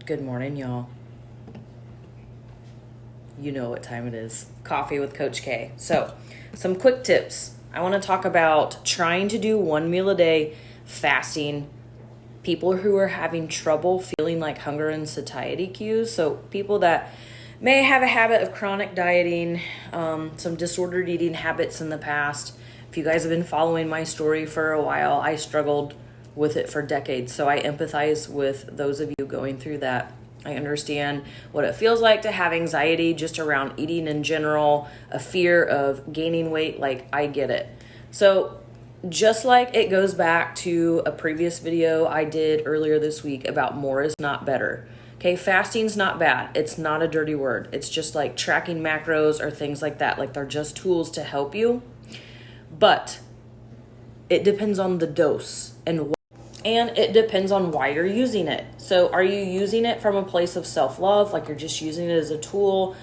Good morning, y'all. You know what time it is. Coffee with Coach K. So, some quick tips. I want to talk about trying to do one meal a day, fasting, people who are having trouble feeling like hunger and satiety cues. So, people that may have a habit of chronic dieting, some disordered eating habits in the past. If you guys have been following my story for a while, I struggled with it for decades. So I empathize with those of you going through that. I understand what it feels like to have anxiety just around eating in general, a fear of gaining weight. Like, I get it. So just like it goes back to a previous video I did earlier this week about more is not better. Okay, fasting's not bad. It's not a dirty word. It's just like tracking macros or things like that. Like, they're just tools to help you. But it depends on the dose and it depends on why you're using it. So are you using it from a place of self-love, like you're just using it as a tool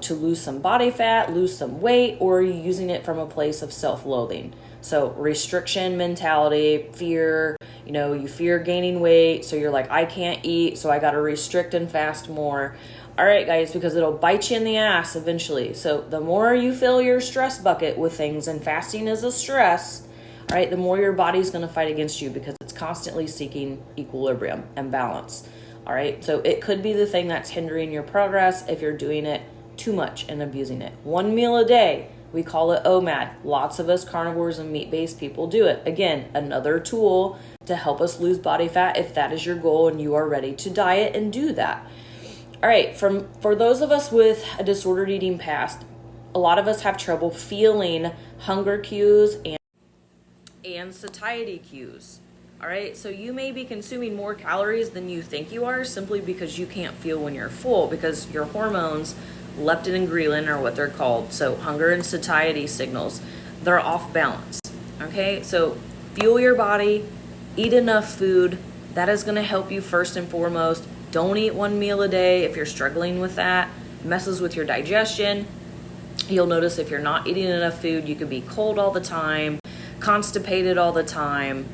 to lose some body fat, lose some weight, or are you using it from a place of self-loathing? So restriction mentality, fear, you fear gaining weight, so you're like, I can't eat, so I got to restrict and fast more. All right, guys, because it'll bite you in the ass eventually. So the more you fill your stress bucket with things, and fasting is a stress, all right, the more your body's going to fight against you because it's constantly seeking equilibrium and balance. All right, so it could be the thing that's hindering your progress if you're doing it too much and abusing it. One meal a day, we call it Omad. Lots of us carnivores and meat-based people do it. Again, another tool to help us lose body fat if that is your goal and you are ready to diet and do that. All right, for those of us with a disordered eating past, a lot of us have trouble feeling hunger cues and satiety cues. All right, so you may be consuming more calories than you think you are simply because you can't feel when you're full, because your hormones, leptin and ghrelin are what they're called. So hunger and satiety signals, they're off balance. Okay, so fuel your body, eat enough food. That is going to help you first and foremost. Don't eat one meal a day if you're struggling with that. It messes with your digestion. You'll notice if you're not eating enough food, you could be cold all the time, constipated all the time.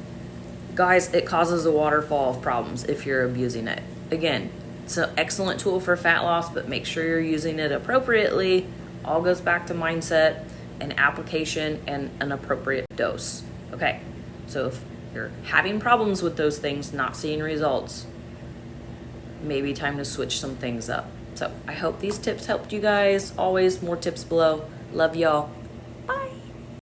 Guys, it causes a waterfall of problems if you're abusing it. Again, it's an excellent tool for fat loss, but make sure you're using it appropriately. All goes back to mindset and application and an appropriate dose. Okay, so if you're having problems with those things, not seeing results, maybe time to switch some things up. So I hope these tips helped you guys. Always more tips below. Love y'all.